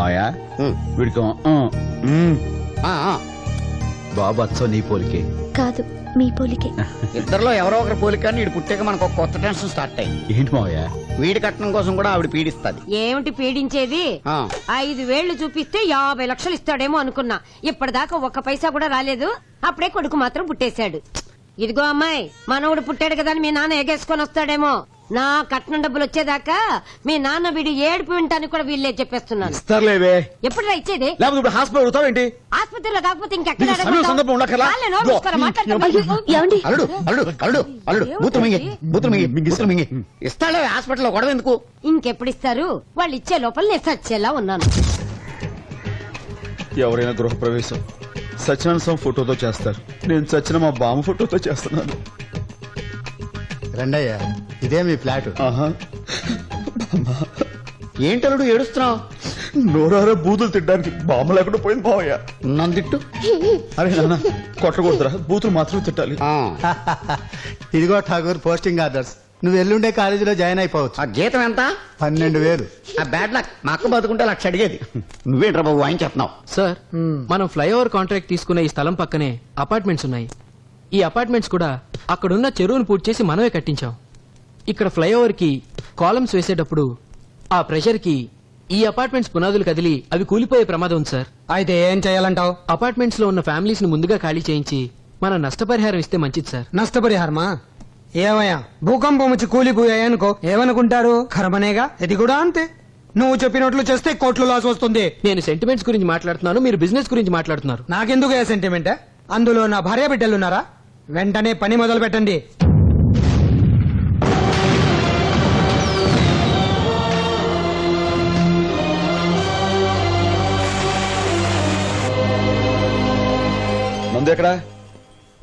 మాయా వీడికి బాబు అచ్చో నీ పోలికే కాదు మీ పోలికే. ఇద్దరులో ఎవరో ఒకరు పోలిక కానీ వీడు పుట్టాక మనకు ఒక కొత్త టెన్షన్ స్టార్ట్ అయ్యి. ఏంటి మావయ్య? వీడి కట్నం కోసం కూడా ఆవిడ పీడిస్తుంది. ఏమిటి పీడించేది? 5 వేళ్లు చూపిస్తే 50 లక్షలు ఇస్తాడేమో అనుకున్నా. ఇప్పటిదాకా ఒక్క పైసా కూడా రాలేదు. అప్పుడే కొడుకు మాత్రం పుట్టేశాడు. ఇదిగో అమ్మాయి, మనవడు పుట్టాడు కదా అని మీ నాన్న ఎగేసుకొని వస్తాడేమో. నా కట్నం డబ్బులు వచ్చేదాకా మీ నాన్న వీడి ఏడుపు వింటానికి కూడా వీళ్ళే చెప్పేస్తున్నాను. ఇస్తారులేవే. ఎప్పుడు యిచ్చేది? లేకపోతే హాస్పిటల్ అడుగుతావేంటి? ఆసుపత్రిలో కాకపోతే ఇంకెక్కడ ఇస్తాడే హాస్పిటల్లో గొడవ ఎందుకు? ఇంకెప్పుడు ఇస్తారు? వాళ్ళు ఇచ్చే లోపల నేను సచ్చేలా ఉన్నాను. ఎవరైనా గృహప్రవేశం సత్యనారాయణ స్వామి ఫోటోతో చేస్తారు. నేను సచిన మా బామ్మ ఫోటోతో చేస్తున్నాను. రండయ్యా, ఇదే మీ ఫ్లాట్. ఏంటలుడు ఏడుస్తున్నావు? నోరారా బూతులు తిట్టడానికి బామ్మ లేకుండా పోయింది మావయ్య. నన్ను తిట్టు. అరే నాన్న కొట్టకూడదురా, బూతులు మాత్రం తిట్టాలి. ఇదిగో ఠాగూర్ పోస్టింగ్ ఆర్డర్స్. నువ్వు ఎల్లుండే కాలేజీలో జాయిన్ అయిపోవచ్చు. ఆ జీతం ఎంత? 12,000. ఆ బ్యాడ్ లక్. మా అక్క బతుకుంటే 1,00,000 అడిగేది. నువ్వేంట్రా బాబు ఆయన చెప్తున్నావు? సార్, మనం ఫ్లైఓవర్ కాంట్రాక్ట్ తీసుకునే ఈ స్థలం పక్కనే అపార్ట్మెంట్స్ ఉన్నాయి. ఈ అపార్ట్మెంట్స్ కూడా అక్కడున్న చెరువును పూర్తి చేసి మనమే కట్టించాం. ఇక్కడ ఫ్లైఓవర్ కి కాలమ్స్ వేసేటప్పుడు ఆ ప్రెషర్ కి ఈ అపార్ట్మెంట్స్ పునాదులు కదిలి అవి కూలిపోయే ప్రమాదం ఉంది సార్. అయితే ఏం చేయాలంటావు? అపార్ట్మెంట్స్ లో ఉన్న ఫ్యామిలీస్ ను ముందుగా ఖాళీ చేయించి మనం నష్టపరిహారం ఇస్తే మంచిది సార్. నష్టపరిహారమా? ఏమయ్యా, భూకంపం వచ్చి కూలిపోయాయనుకో ఏమనుకుంటారు? కర్మనేగా. ఇది కూడా అంతే. నువ్వు చెప్పినట్లు చేస్తే కోట్లు లాస్ వస్తుంది. నేను సెంటిమెంట్స్ గురించి మాట్లాడుతున్నాను, మీరు బిజినెస్ గురించి మాట్లాడుతున్నారు. నాకెందుకు ఏ సెంటిమెంట్? అందులో నా భార్య బిడ్డలున్నారా? వెంటనే పని మొదలు పెట్టండి. నందు ఎక్కడా?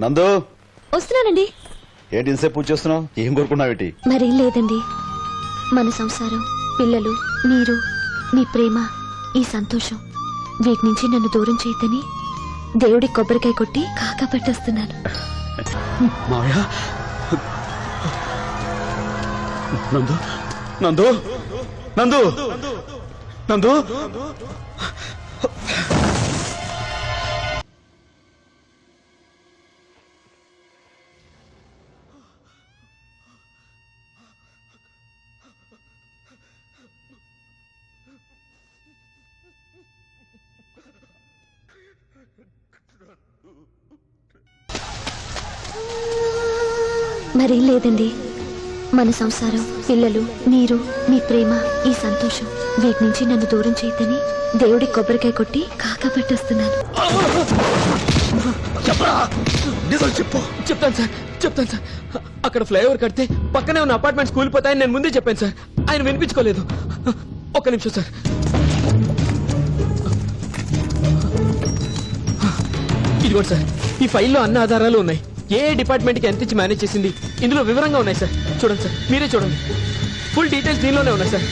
నందు వస్తున్నానండి. ఏంటి ఇంతసేపు పూజ చేస్తున్నావు? ఏం కోరుకున్నావేటి? మరేం లేదండి. మన సంసారం, పిల్లలు, మీరు, మీ ప్రేమ, ఈ సంతోషం వీటి నుంచి నన్ను దూరం చేయతని దేవుడి కొబ్బరికాయ కొట్టి కాకా పట్టొస్తున్నాను. మావయ్య, నందు నందు నందు నందు మరేం లేదండి. మన సంసారం, పిల్లలు, మీరు, మీ ప్రేమ, ఈ సంతోషం వీటి నుంచి నన్ను దూరం చేయతని దేవుడి కొబ్బరికాయ కొట్టి కాకా పట్టొస్తున్నాను. చెప్తాను సార్, చెప్తాను సార్. అక్కడ ఫ్లైఓవర్ కడితే పక్కనే ఉన్న అపార్ట్మెంట్స్ కూలిపోతాయని నేను ముందే చెప్పాను సార్. ఆయన వినిపించుకోలేదు. ఒక్క నిమిషం సార్. ఇదిగోండి సార్, ఈ ఫైల్లో అన్ని ఆధారాలు ఉన్నాయి. ఏ డిపార్ట్మెంట్ కి ఎంత ఇచ్చి మేనేజ్ చేసింది ఇందులో వివరంగా ఉన్నాయి సార్. చూడండి సార్, మీరే చూడండి. ఫుల్ డీటెయిల్స్ దీనిలోనే ఉన్నాయి సార్.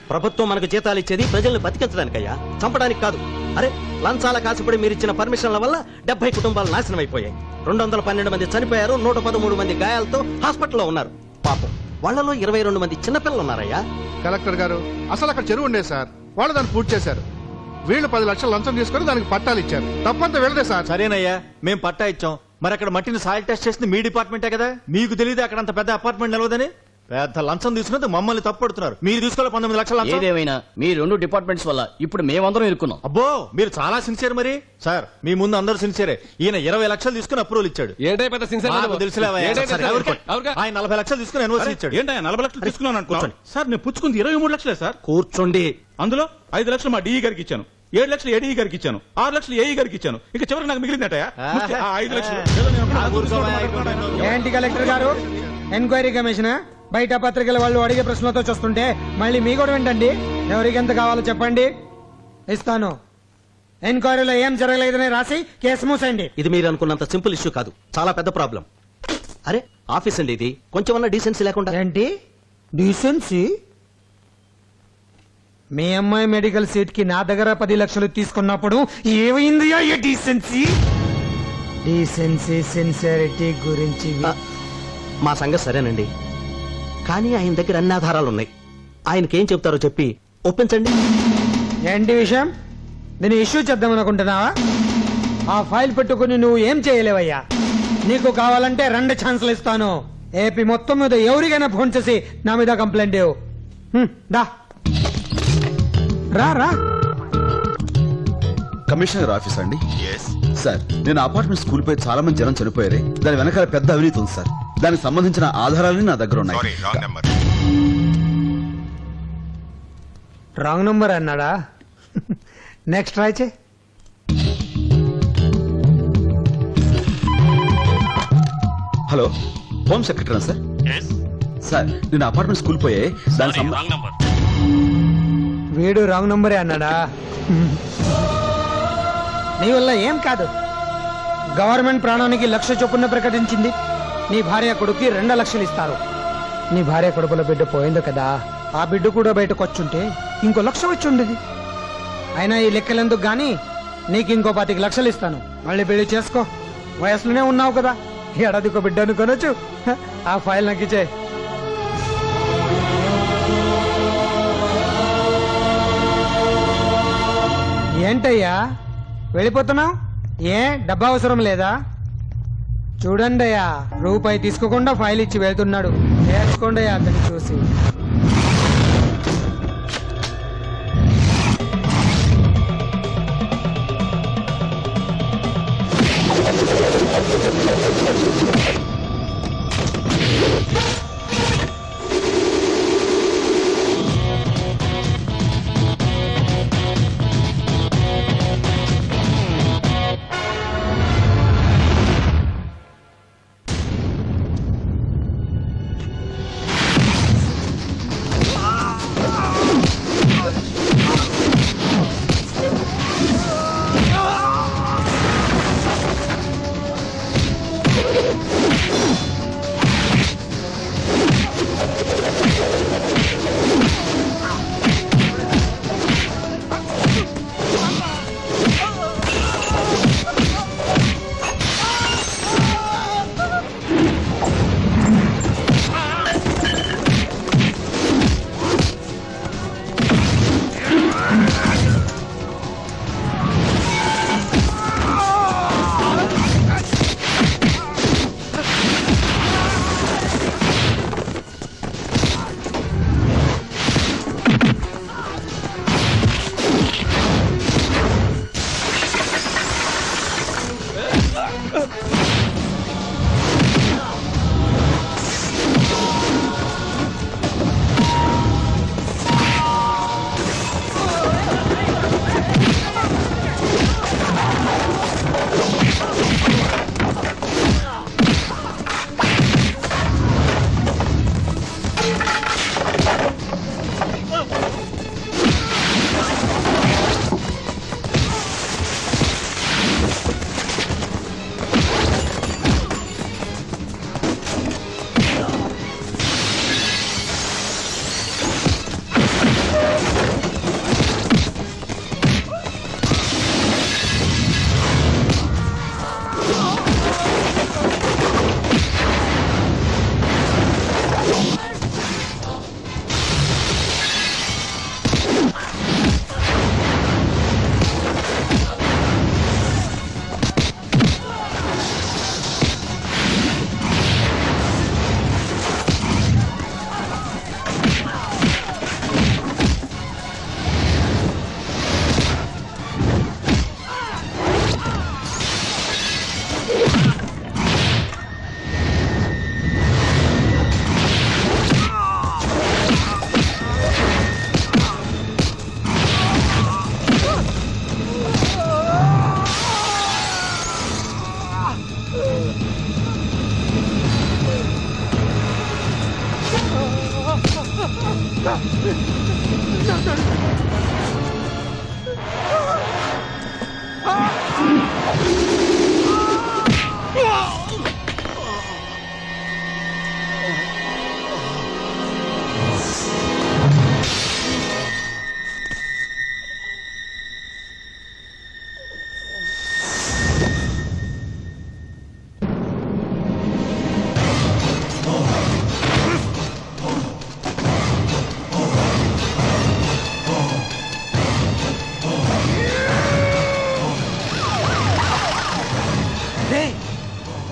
ప్రభుత్వం మనకు జీతాలు ఇచ్చేది ప్రజల్ని బతికించడానికయ్యా, చంపడానికి కాదు. అరే, లంచాల కాసిపడి మీరిచ్చిన పర్మిషన్ల వల్ల 70 కుటుంబాలు నాశనం అయిపోయాయి. 212 మంది చనిపోయారు, 113 మంది గాయాలతో హాస్పిటల్లో ఉన్నారు. పాపం, వాళ్లలో 22 మంది చిన్నపిల్లలు ఉన్నారయ్యా. కలెక్టర్ గారు, అసలు అక్కడ చెరువు ఉండే సార్, వాళ్ళు దాన్ని పూర్తి చేశారు. వీళ్ళు 10 లక్షలు లంచం తీసుకుని దానికి పట్టాలు ఇచ్చారు. తప్పంతా వెళ్ళదే సార్. సరేనయ్యా, మేం పట్టా ఇచ్చాం. మరి అక్కడ మట్టిని సాయిల్ టెస్ట్ చేసింది మీ డిపార్ట్మెంటే కదా. మీకు తెలియదు అక్కడ అంత పెద్ద అపార్ట్మెంట్ నిలవదని? పెద్ద లంచం తీసుకున్నది మమ్మల్ని తప్పుడుతున్నారు. మీరు తీసుకోవాలి 19 లక్షల. ఏదేమైనా మీ 2 డిపార్ట్మెంట్స్ వల్ల ఇప్పుడు మేమందరం ఇరుక్కున్నాం. అబ్బో, మీరు చాలా సిన్సియర్. మరి సార్, మీ ముందు అందరూ సిన్సియరే. ఈయన 20 లక్షలు తీసుకుని అప్రూవల్ ఇచ్చాడు. ఆయన 40 లక్షలు తీసుకుని ఎన్ఓసీ ఇచ్చాడు. ఏంటయ్యా 40 లక్షలు తీసుకున్నాను అనుకుంటాను సార్. నేను పుచ్చుకుంది 23 లక్షలే సార్. కూర్చోండి. అందులో 5 లక్షలు మా డిఈ గారికి ఇచ్చాను, 7 లక్షలు ఏడీ గారికి ఇచ్చాను, 6 లక్షలు ఏఈ గారికి ఇచ్చాను. ఇక చివరికి నాకు మిగిలిందట 5 లక్షలు. ఏంటి కలెక్టర్ గారు, ఎంక్వైరీ కమిషన్ బయట పత్రికల వాళ్ళు అడిగే ప్రశ్నలతో చూస్తుంటే మళ్ళీ మీ కూడా వింటండి. ఎవరికి ఎంత కావాలో చెప్పండి, ఇస్తాను. ఎంక్వైరీలో ఏం జరగలేదని రాసి కేసు మూసేయండి. ఇది మీరు అనుకున్నంత సింపుల్ ఇష్యూ కాదు, చాలా పెద్ద ప్రాబ్లం. అరే, ఆఫీస్ అండి ఇది, కొంచెమన్నా డీసెన్సీ లేకుండా. ఏంటి డీసెన్సీ? మీ అమ్మాయి మెడికల్ సీట్ కి నా దగ్గర 10 లక్షలు తీసుకున్నప్పుడు ఏమైంది డీసెన్సీ? డీసెన్సీ, సిన్సియారిటీ గురించి మా సంగతి సరేనండి, కానీ ఆయన దగ్గర అన్ని ఆధారాలు ఉన్నాయి. ఆయనకేం చెప్తారో చెప్పి ఒప్పించండి. ఏంటి విషయం? నేను ఇష్యూ చేద్దాం అనుకుంటున్నావా? ఆ ఫైల్ పెట్టుకుని నువ్వు ఏం చేయలేవయ్యా. నీకు కావాలంటే 2 ఛాన్సులు ఇస్తాను. ఏపీ మొత్తం మీద ఎవరికైనా ఫోన్ చేసి నా మీద కంప్లైంట్ ఇవ్వు. దా రా రా. కమిషనర్ ఆఫీస్ అండి? సార్, నేను అపార్ట్మెంట్ స్కూల్ పై చాలా మంది జనం చనిపోయారు. దాని వెనకాల పెద్ద అవినీతి ఉంది సార్. దానికి సంబంధించిన ఆధారాలన్నీ నా దగ్గర ఉన్నాయి. రాంగ్ నంబర్ అన్నాడా? నెక్స్ట్ ట్రై చే. Hello, home secretary sir? Sir, నేను అపార్ట్మెంట్ స్కూల్ పోయే దాని వీడు రాంగ్ నంబరే అన్నాడా? నీ వల్ల ఏం కాదు. గవర్నమెంట్ ప్రాణానికి 1,00,000 చొప్పున ప్రకటించింది. నీ భార్య కొడుక్కి 2 లక్షలు ఇస్తారు. నీ భార్య కొడుకుల బిడ్డ పోయింది కదా, ఆ బిడ్డ కూడా బయటకు వచ్చుంటే ఇంకో 1,00,000 వచ్చి ఉండేది. అయినా ఈ లెక్కలెందుకు గాని నీకు ఇంకో 25 లక్షలు ఇస్తాను. మళ్ళీ పెళ్లి చేసుకో. వయసులోనే ఉన్నావు కదా, ఏడాదికో బిడ్డ అనుకోనొచ్చు. ఆ ఫైల్ నాకు ఇచ్చే. ఏంటయ్యా వెళ్ళిపోతున్నావు? ఏ డబ్బా అవసరం లేదా? చూడండి అయ్యా, రూపాయి తీసుకోకుండా ఫైల్ ఇచ్చి వెళ్తున్నాడు. నేర్చుకోండి అయ్యా అతన్ని చూసి.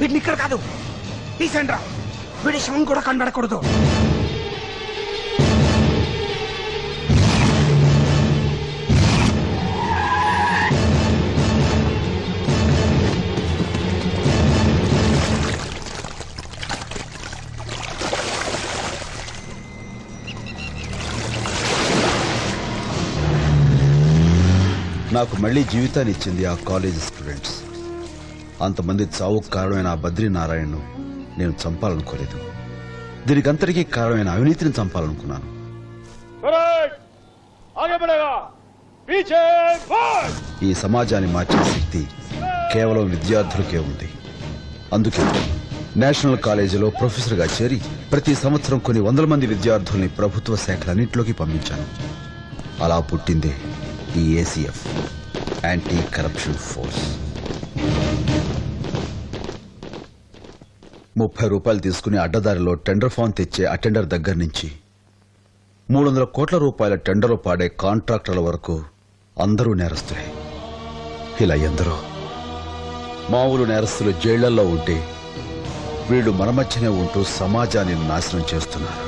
వీటిని ఇక్కడ కాదు తీసండి రా, వీడి శవం కూడా కనబడకూడదు. నాకు మళ్ళీ జీవితాన్ని ఇచ్చింది ఆ కాలేజ్ స్టూడెంట్స్. అంతమంది చావుకు కారణమైన ఆ బద్రీనారాయణను నేను చంపాలనుకోలేదు. దీనికంతటికీ కారణమైన అవినీతిని చంపాలనుకున్నాను. ఈ సమాజాన్ని మార్చే శక్తి కేవలం విద్యార్థులకే ఉంది. అందుకే నేషనల్ కాలేజీలో ప్రొఫెసర్గా చేరి ప్రతి సంవత్సరం కొన్ని వందల మంది విద్యార్థుల్ని ప్రభుత్వ శాఖలన్నింటిలోకి పంపించాను. అలా పుట్టిందే ఈ ఏసీఎఫ్, యాంటీ కరప్షన్ ఫోర్స్. 30 రూపాయలు తీసుకుని అడ్డదారిలో టెండర్ ఫామ్ తెచ్చే అటెండర్ దగ్గర నుంచి 300 కోట్ల రూపాయల టెండర్లు పాడే కాంట్రాక్టర్ల వరకు అందరూ నేరస్తులే. ఇలా ఎందరో మామూలు నేరస్తులు జైళ్లలో ఉంటే వీళ్లు మన మధ్యనే ఉంటూ సమాజాన్ని నాశనం చేస్తున్నారు.